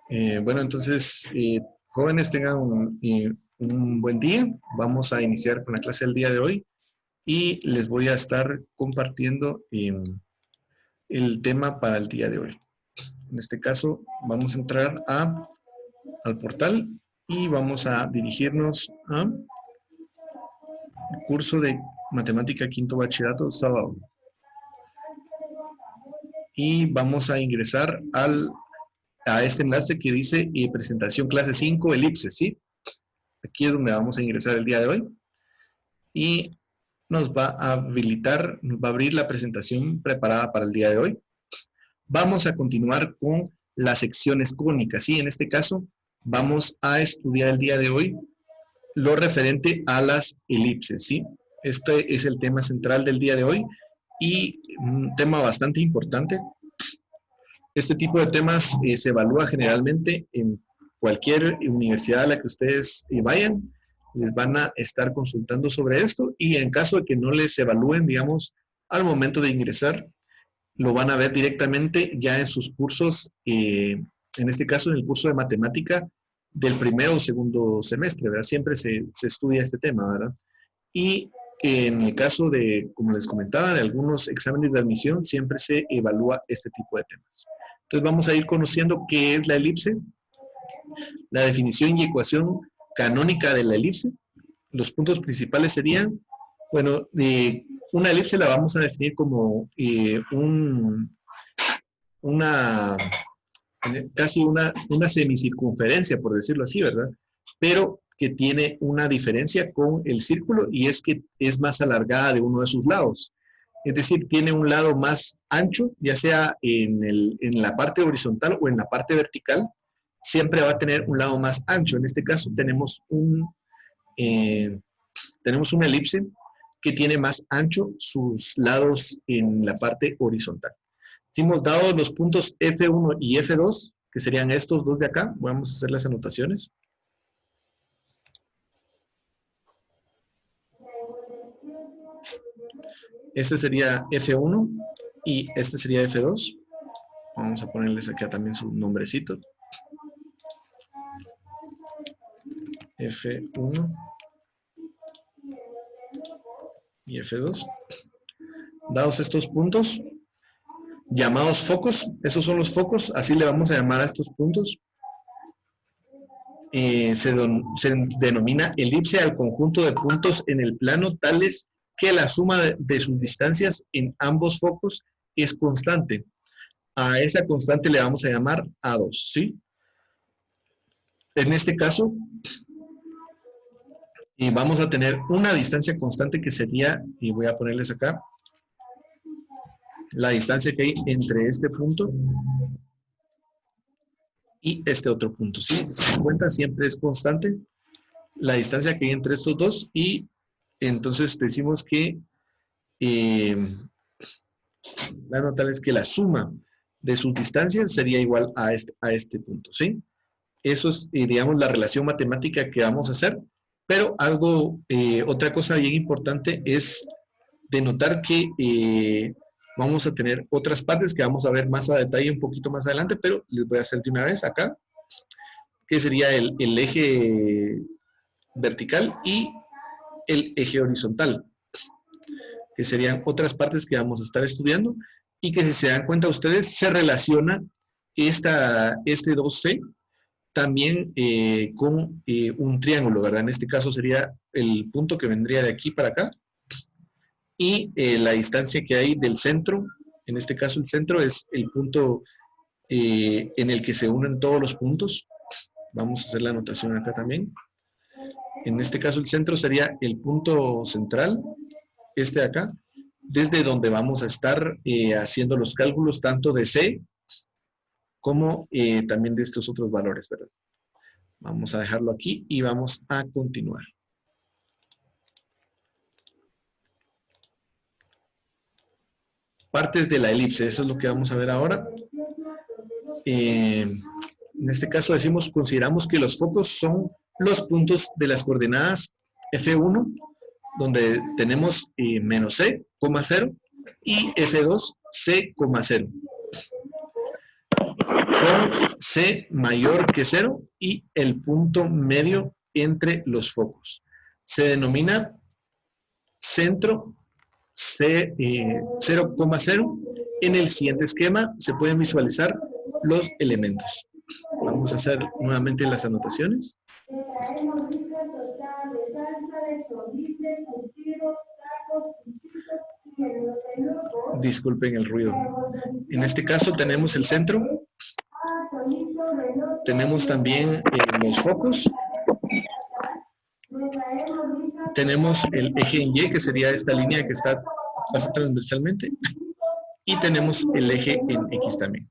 Bueno, entonces, jóvenes, tengan un buen día. Vamos a iniciar con la clase del día de hoy y les voy a estar compartiendo el tema para el día de hoy. En este caso, vamos a entrar al portal y vamos a dirigirnos al curso de Matemática Quinto Bachillerato sábado. Y vamos a ingresar a este enlace que dice presentación clase 5, elipses, ¿sí? Aquí es donde vamos a ingresar el día de hoy. Y nos va a habilitar, nos va a abrir la presentación preparada para el día de hoy. Vamos a continuar con las secciones cónicas, ¿sí? En este caso, vamos a estudiar el día de hoy lo referente a las elipses, ¿sí? Este es el tema central del día de hoy y un tema bastante importante. Este tipo de temas se evalúa generalmente en cualquier universidad a la que ustedes vayan. Les van a estar consultando sobre esto y en caso de que no les evalúen, digamos, al momento de ingresar, lo van a ver directamente ya en sus cursos, en este caso en el curso de matemática del primero o segundo semestre, ¿verdad? Siempre se estudia este tema, ¿verdad? Y en el caso de, como les comentaba, de algunos exámenes de admisión, siempre se evalúa este tipo de temas. Entonces vamos a ir conociendo qué es la elipse, la definición y ecuación canónica de la elipse. Los puntos principales serían, bueno, una elipse la vamos a definir como casi una semicircunferencia, por decirlo así, ¿verdad? Pero que tiene una diferencia con el círculo y es que es más alargada de uno de sus lados. Es decir, tiene un lado más ancho, ya sea en la parte horizontal o en la parte vertical, siempre va a tener un lado más ancho. En este caso tenemos una elipse que tiene más ancho sus lados en la parte horizontal. Si hemos dado los puntos F1 y F2, que serían estos dos de acá, vamos a hacer las anotaciones. Este sería F1 y este sería F2. Vamos a ponerles acá también su nombrecito. F1 y F2. Dados estos puntos, llamados focos, esos son los focos, así le vamos a llamar a estos puntos. Se denomina elipse al conjunto de puntos en el plano tales que la suma de sus distancias en ambos focos es constante. A esa constante le vamos a llamar A2, ¿sí? En este caso, vamos a tener una distancia constante que sería, y voy a ponerles acá, la distancia que hay entre este punto y este otro punto, ¿sí? 50 siempre es constante, la distancia que hay entre estos dos, y entonces decimos que la nota es que la suma de sus distancias sería igual a este punto, ¿sí? Eso es, digamos, la relación matemática que vamos a hacer, pero otra cosa bien importante es denotar que vamos a tener otras partes que vamos a ver más a detalle un poquito más adelante, pero les voy a hacer de una vez acá, que sería el eje vertical y el eje horizontal, que serían otras partes que vamos a estar estudiando y que si se dan cuenta ustedes se relaciona este 2C también con un triángulo, ¿verdad? En este caso sería el punto que vendría de aquí para acá y la distancia que hay del centro, en este caso el centro es el punto en el que se unen todos los puntos. Vamos a hacer la anotación acá también. En este caso el centro sería el punto central, este de acá, desde donde vamos a estar haciendo los cálculos tanto de C como también de estos otros valores, ¿verdad? Vamos a dejarlo aquí y vamos a continuar. Partes de la elipse, eso es lo que vamos a ver ahora. En este caso consideramos que los focos son los puntos de las coordenadas F1, donde tenemos menos C, 0, y F2, C, 0. con C mayor que 0 y el punto medio entre los focos. Se denomina centro C, 0,0. En el siguiente esquema se pueden visualizar los elementos. Vamos a hacer nuevamente las anotaciones. Disculpen el ruido. En este caso tenemos el centro. Tenemos también los focos. Tenemos el eje en Y, que sería esta línea que pasa transversalmente. Y tenemos el eje en X también.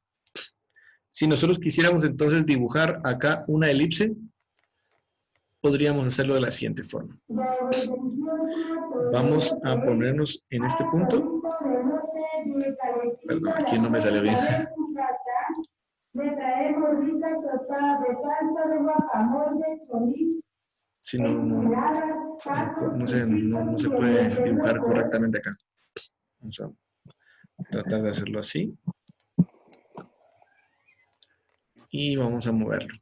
Si nosotros quisiéramos entonces dibujar acá una elipse, podríamos hacerlo de la siguiente forma. Vamos a ponernos en este punto. Perdón, aquí no me salió bien. Si no se puede dibujar correctamente acá. Vamos a tratar de hacerlo así. Y vamos a moverlo.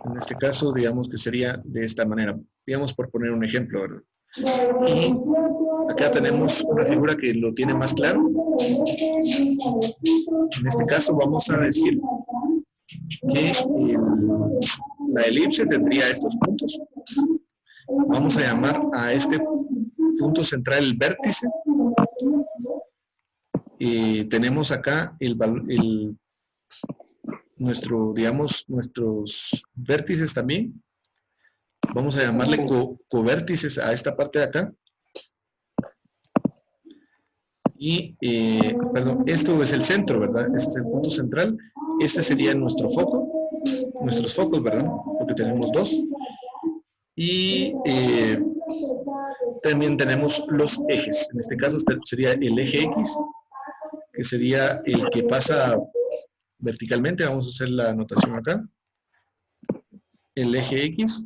En este caso, digamos que sería de esta manera. Digamos por poner un ejemplo, ¿verdad? Y acá tenemos una figura que lo tiene más claro. En este caso vamos a decir que la elipse tendría estos puntos. Vamos a llamar a este punto central el vértice. Y tenemos acá nuestros vértices también. Vamos a llamarle covértices a esta parte de acá. Y, perdón, esto es el centro, ¿verdad? Este es el punto central. Este sería nuestro foco. Nuestros focos, ¿verdad? Porque tenemos dos. Y también tenemos los ejes. En este caso sería el eje X, que sería el que pasa verticalmente. Vamos a hacer la anotación acá. El eje X.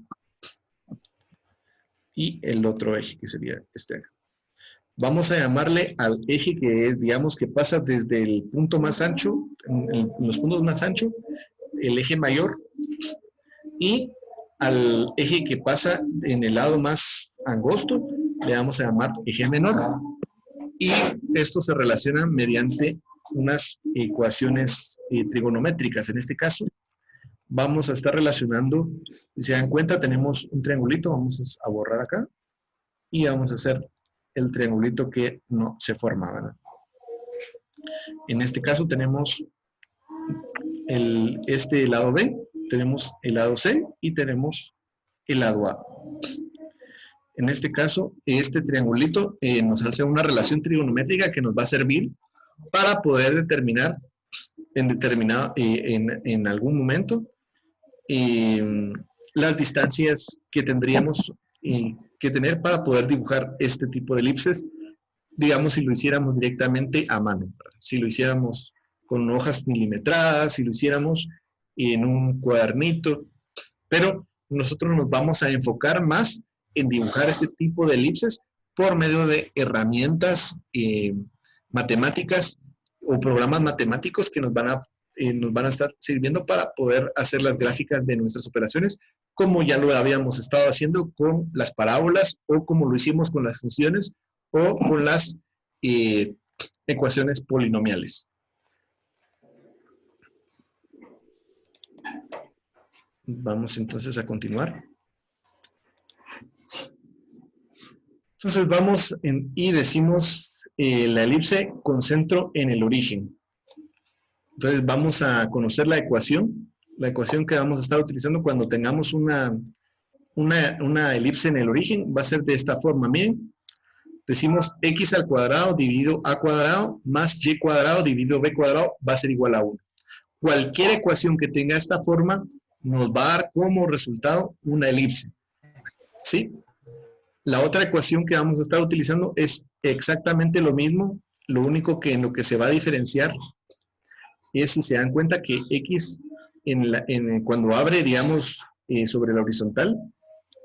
Y el otro eje, que sería este acá. Vamos a llamarle al eje que es, digamos, que pasa desde el punto más ancho, en los puntos más anchos, el eje mayor, y al eje que pasa en el lado más angosto, le vamos a llamar eje menor. Y esto se relaciona mediante unas ecuaciones trigonométricas. En este caso, vamos a estar relacionando, si se dan cuenta, tenemos un triangulito, vamos a borrar acá, y vamos a hacer el triangulito que no se forma, ¿verdad? En este caso tenemos este lado B, tenemos el lado C y tenemos el lado A. En este caso, este triangulito nos hace una relación trigonométrica que nos va a servir para poder determinar en algún momento las distancias que tendríamos que tener para poder dibujar este tipo de elipses, digamos, si lo hiciéramos directamente a mano, ¿verdad? Si lo hiciéramos con hojas milimetradas, si lo hiciéramos en un cuadernito, pero nosotros nos vamos a enfocar más en dibujar este tipo de elipses por medio de herramientas matemáticas o programas matemáticos que nos van a estar sirviendo para poder hacer las gráficas de nuestras operaciones, como ya lo habíamos estado haciendo con las parábolas o como lo hicimos con las funciones o con las ecuaciones polinomiales. Vamos entonces a continuar. Entonces vamos y decimos la elipse con centro en el origen. Entonces vamos a conocer la ecuación que vamos a estar utilizando cuando tengamos una elipse en el origen. Va a ser de esta forma. Miren, decimos x al cuadrado dividido a cuadrado más y cuadrado dividido b cuadrado va a ser igual a 1. Cualquier ecuación que tenga esta forma nos va a dar como resultado una elipse. ¿Sí? La otra ecuación que vamos a estar utilizando es exactamente lo mismo, lo único que en lo que se va a diferenciar es, si se dan cuenta, que x cuando abre, digamos, sobre la horizontal,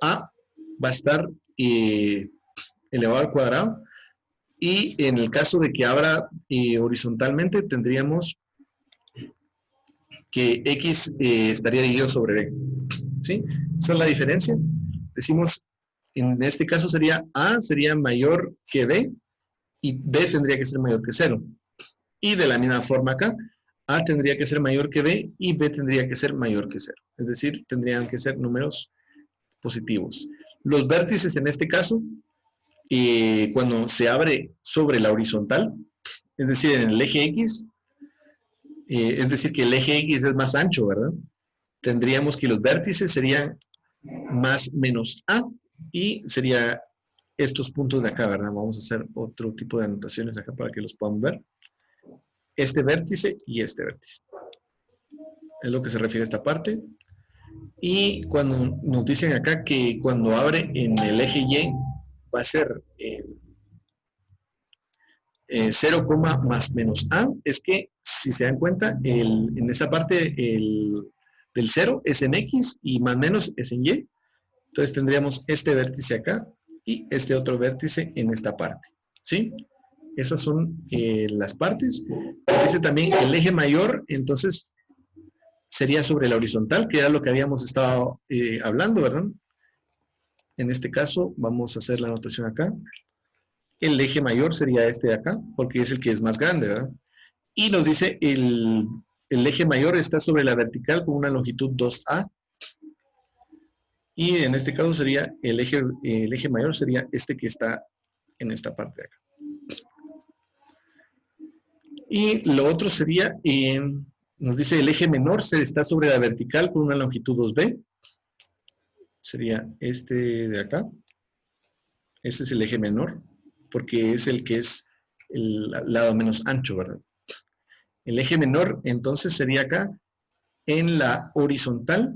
a va a estar elevado al cuadrado, Y en el caso de que abra horizontalmente, tendríamos que X estaría dividido sobre B. ¿Sí? Esa es la diferencia. Decimos, en este caso sería A sería mayor que B y B tendría que ser mayor que 0. Y de la misma forma acá, A tendría que ser mayor que B y B tendría que ser mayor que 0. Es decir, tendrían que ser números positivos. Los vértices en este caso, cuando se abre sobre la horizontal, es decir, en el eje X, es decir, que el eje X es más ancho, ¿verdad? Tendríamos que los vértices serían más menos A y sería estos puntos de acá, ¿verdad? Vamos a hacer otro tipo de anotaciones acá para que los podamos ver. Este vértice y este vértice. Es lo que se refiere a esta parte. Y cuando nos dicen acá que cuando abre en el eje Y va a ser 0, más menos A, es que si se dan cuenta, en esa parte del 0 es en X y más menos es en Y. Entonces tendríamos este vértice acá y este otro vértice en esta parte. ¿Sí? Esas son las partes. Dice también el eje mayor, entonces sería sobre la horizontal, que era lo que habíamos estado hablando, ¿verdad? En este caso, vamos a hacer la anotación acá. El eje mayor sería este de acá, porque es el que es más grande, ¿verdad? Y nos dice el eje mayor está sobre la vertical con una longitud 2A. Y en este caso sería el eje mayor sería este que está en esta parte de acá. Y lo otro sería, nos dice el eje menor está sobre la vertical con una longitud 2B. Sería este de acá. Este es el eje menor, porque es el que es el lado menos ancho, ¿verdad? El eje menor, entonces, sería acá en la horizontal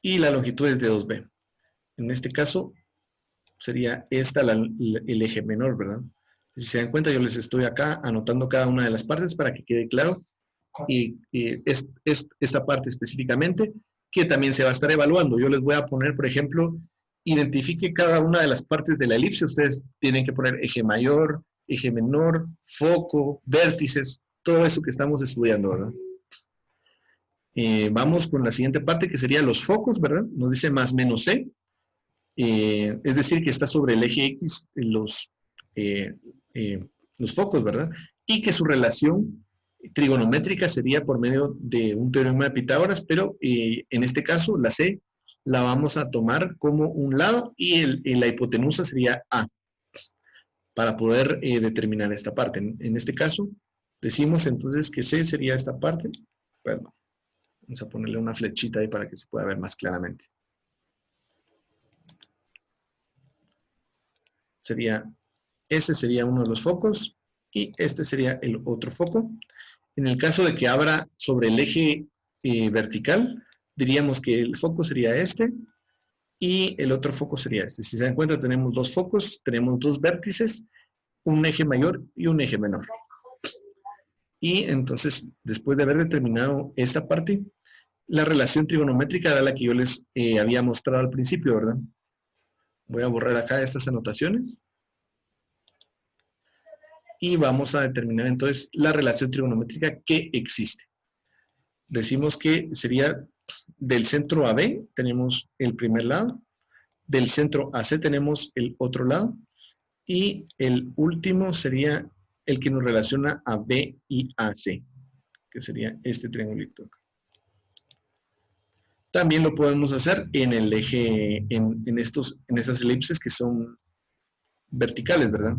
y la longitud es de 2B. En este caso, sería esta el eje menor, ¿verdad? Si se dan cuenta, yo les estoy acá anotando cada una de las partes para que quede claro. Y esta parte específicamente, que también se va a estar evaluando. Yo les voy a poner, por ejemplo, identifique cada una de las partes de la elipse. Ustedes tienen que poner eje mayor, eje menor, foco, vértices, todo eso que estamos estudiando, ¿verdad? Vamos con la siguiente parte, que sería los focos, ¿verdad? Nos dice más menos C. Es decir, que está sobre el eje X eh, los focos, ¿verdad? Y que su relación trigonométrica sería por medio de un teorema de Pitágoras, pero en este caso la C la vamos a tomar como un lado y la hipotenusa sería A para poder determinar esta parte. En este caso decimos entonces que C sería esta parte. Perdón, vamos a ponerle una flechita ahí para que se pueda ver más claramente. Este sería uno de los focos y este sería el otro foco. En el caso de que abra sobre el eje vertical, diríamos que el foco sería este y el otro foco sería este. Si se dan cuenta, tenemos dos focos, tenemos dos vértices, un eje mayor y un eje menor. Y entonces, después de haber determinado esta parte, la relación trigonométrica era la que yo les había mostrado al principio, ¿verdad? Voy a borrar acá estas anotaciones. Y vamos a determinar entonces la relación trigonométrica que existe. Decimos que sería del centro AB, tenemos el primer lado, del centro AC tenemos el otro lado, y el último sería el que nos relaciona a B y a C, que sería este triangulito. También lo podemos hacer en el eje, en estas elipses que son verticales, ¿verdad?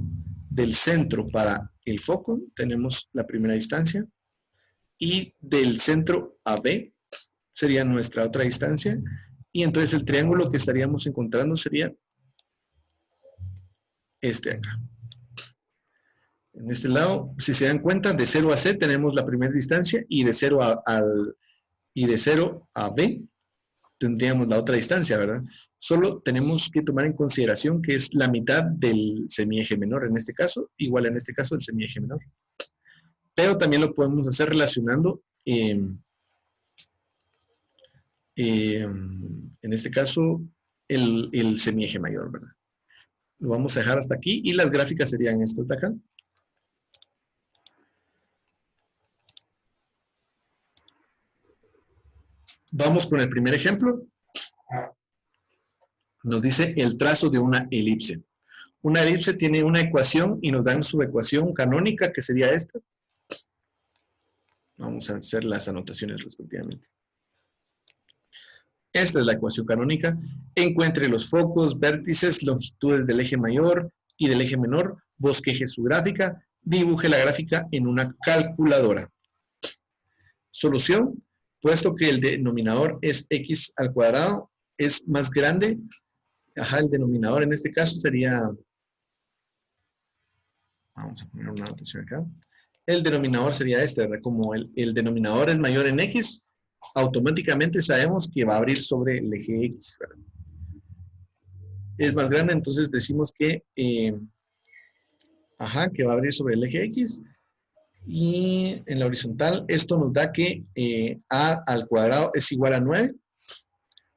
Del centro para el foco tenemos la primera distancia y del centro a B sería nuestra otra distancia y entonces el triángulo que estaríamos encontrando sería este de acá. En este lado, si se dan cuenta, de 0 a C tenemos la primera distancia y de 0 a B tendríamos la otra distancia, ¿verdad? Solo tenemos que tomar en consideración que es la mitad del semieje menor en este caso, igual en este caso el semieje menor. Pero también lo podemos hacer relacionando en este caso el semieje mayor, ¿verdad? Lo vamos a dejar hasta aquí y las gráficas serían estas de acá. Vamos con el primer ejemplo. Nos dice el trazo de una elipse. Una elipse tiene una ecuación y nos dan su ecuación canónica, que sería esta. Vamos a hacer las anotaciones respectivamente. Esta es la ecuación canónica. Encuentre los focos, vértices, longitudes del eje mayor y del eje menor. Bosqueje su gráfica. Dibuje la gráfica en una calculadora. Solución. Puesto que el denominador es x al cuadrado, es más grande. El denominador en este caso sería... Vamos a poner una anotación acá. El denominador sería este, ¿verdad? Como el denominador es mayor en x, automáticamente sabemos que va a abrir sobre el eje x, ¿verdad? Es más grande, entonces decimos que, que va a abrir sobre el eje x. Y en la horizontal, esto nos da que a al cuadrado es igual a 9.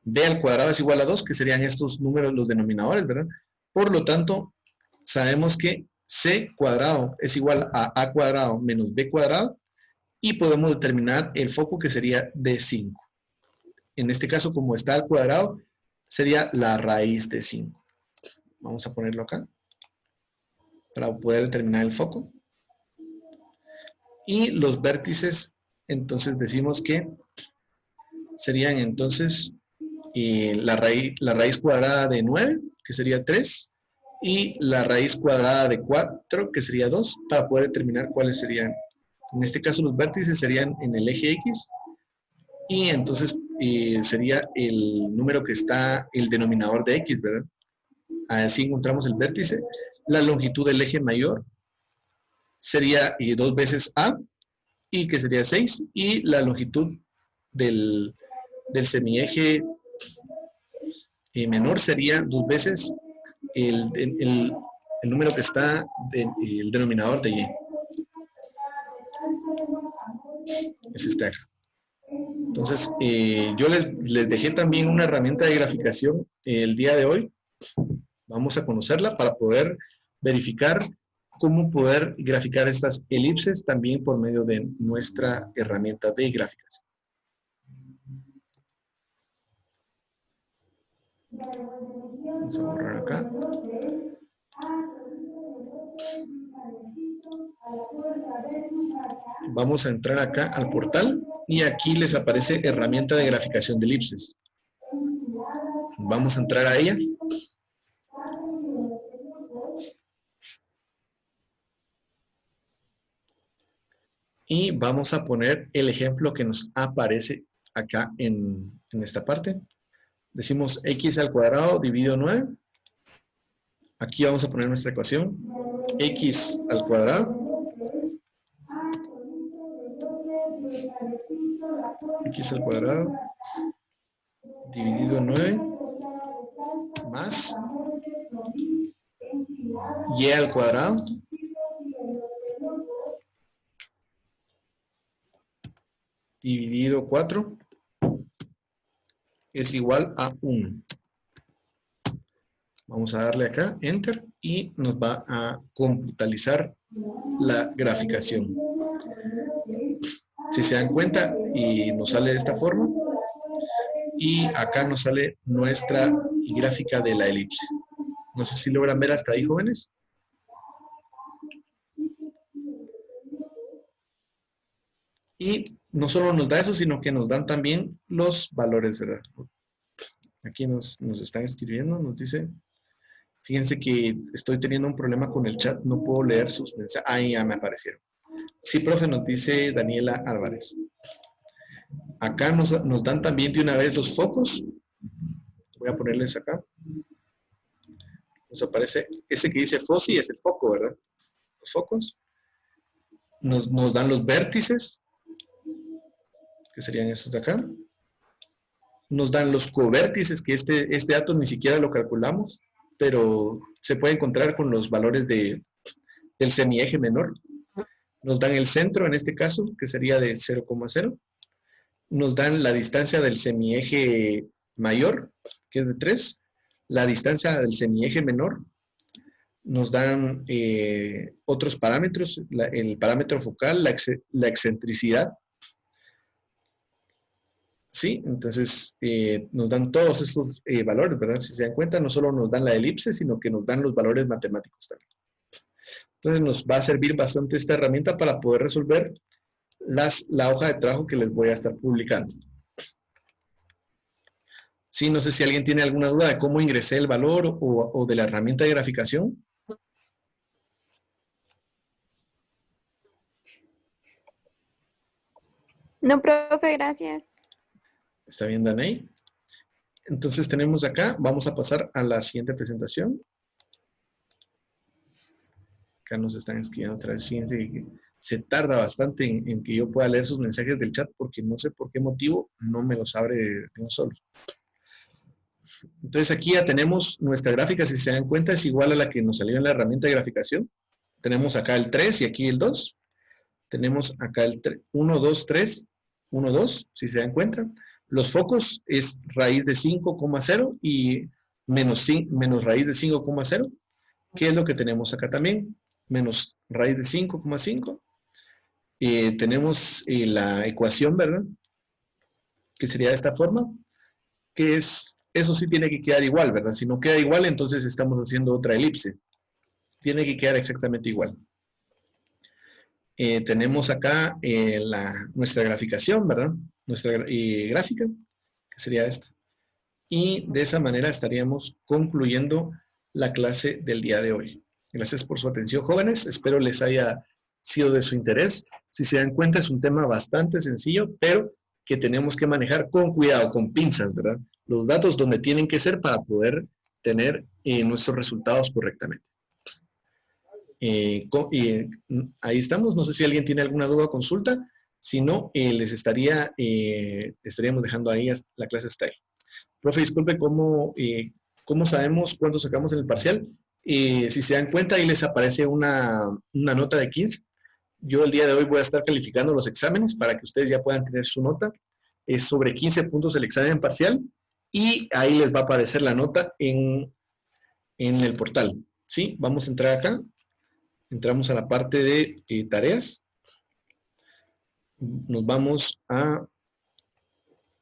B al cuadrado es igual a 2, que serían estos números los denominadores, ¿verdad? Por lo tanto, sabemos que C cuadrado es igual a A cuadrado menos B cuadrado y podemos determinar el foco que sería de 5. En este caso, como está al cuadrado, sería la raíz de 5. Vamos a ponerlo acá para poder determinar el foco. Y los vértices, entonces decimos que serían entonces la raíz cuadrada de 9, que sería 3, y la raíz cuadrada de 4, que sería 2, para poder determinar cuáles serían. En este caso los vértices serían en el eje X, y entonces sería el número que está, el denominador de X, ¿verdad? Así encontramos el vértice. La longitud del eje mayor sería 2 veces A, y que sería 6, y la longitud del semieje menor sería 2 veces el número que está el denominador de Y. Es este acá. Entonces, yo les dejé también una herramienta de graficación el día de hoy. Vamos a conocerla para poder verificar cómo poder graficar estas elipses también por medio de nuestra herramienta de gráficas. Vamos a borrar acá. Vamos a entrar acá al portal y aquí les aparece herramienta de graficación de elipses. Vamos a entrar a ella. Y vamos a poner el ejemplo que nos aparece acá en esta parte. Decimos x al cuadrado dividido 9. Aquí vamos a poner nuestra ecuación. X al cuadrado. X al cuadrado dividido 9 más y al cuadrado dividido 4 es igual a 1. Vamos a darle acá, Enter, y nos va a computalizar la graficación. Si se dan cuenta, y nos sale de esta forma, y acá nos sale nuestra gráfica de la elipse. No sé si logran ver hasta ahí, jóvenes. Y no solo nos da eso, sino que nos dan también los valores, ¿verdad? Aquí nos están escribiendo, nos dice, fíjense que estoy teniendo un problema con el chat, no puedo leer sus mensajes. Ahí ya me aparecieron. Sí, profe, nos dice Daniela Álvarez. Acá nos dan también de una vez los focos. Voy a ponerles acá. Nos aparece ese que dice FOSI, es el foco, ¿verdad? Los focos. Nos dan los vértices, que serían estos de acá. Nos dan los covértices, que este dato ni siquiera lo calculamos, pero se puede encontrar con los valores del semieje menor. Nos dan el centro, en este caso, que sería de 0,0. Nos dan la distancia del semieje mayor, que es de 3. La distancia del semieje menor, nos dan otros parámetros, el parámetro focal, la excentricidad. Sí, entonces nos dan todos estos valores, ¿verdad? Si se dan cuenta, no solo nos dan la elipse, sino que nos dan los valores matemáticos también. Entonces nos va a servir bastante esta herramienta para poder resolver la hoja de trabajo que les voy a estar publicando. Sí, no sé si alguien tiene alguna duda de cómo ingresé el valor o de la herramienta de graficación. No, profe, gracias. ¿Está bien, Danay? Entonces tenemos acá, vamos a pasar a la siguiente presentación. Acá nos están escribiendo otra vez, fíjense que se tarda bastante en que yo pueda leer sus mensajes del chat porque no sé por qué motivo no me los abre de un solo. Entonces aquí ya tenemos nuestra gráfica, si se dan cuenta, es igual a la que nos salió en la herramienta de graficación. Tenemos acá el 3 y aquí el 2. Tenemos acá el 1, 2, 3, 1, 2, si se dan cuenta. Los focos es raíz de 5,0 y menos raíz de 5,0. ¿Qué es lo que tenemos acá también? Menos raíz de 5,5. Tenemos la ecuación, ¿verdad? Que sería de esta forma, que es, eso sí tiene que quedar igual, ¿verdad? Si no queda igual, entonces estamos haciendo otra elipse. Tiene que quedar exactamente igual. Tenemos acá nuestra graficación, ¿verdad? Nuestra gráfica, que sería esta. Y de esa manera estaríamos concluyendo la clase del día de hoy. Gracias por su atención, jóvenes. Espero les haya sido de su interés. Si se dan cuenta, es un tema bastante sencillo, pero que tenemos que manejar con cuidado, con pinzas, ¿verdad? Los datos donde tienen que ser para poder tener nuestros resultados correctamente. Ahí estamos. No sé si alguien tiene alguna duda o consulta. Si no, estaríamos dejando ahí la clase hasta ahí. Profe, disculpe, ¿cómo sabemos cuánto sacamos en el parcial? Si se dan cuenta, ahí les aparece una nota de 15. Yo el día de hoy voy a estar calificando los exámenes para que ustedes ya puedan tener su nota. Es sobre 15 puntos el examen parcial y ahí les va a aparecer la nota en el portal. ¿Sí? Vamos a entrar acá. Entramos a la parte de tareas. Nos vamos a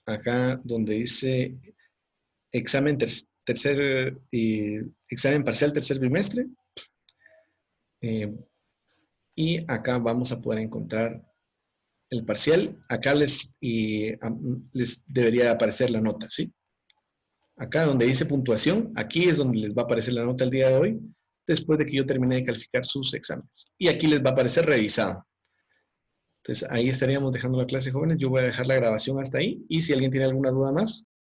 acá donde dice examen examen parcial tercer bimestre. Y acá vamos a poder encontrar el parcial. Acá les debería aparecer la nota, ¿sí? Acá donde dice puntuación, aquí es donde les va a aparecer la nota el día de hoy, después de que yo termine de calificar sus exámenes. Y aquí les va a aparecer revisado. Entonces ahí estaríamos dejando la clase, jóvenes. Yo voy a dejar la grabación hasta ahí. Y si alguien tiene alguna duda más,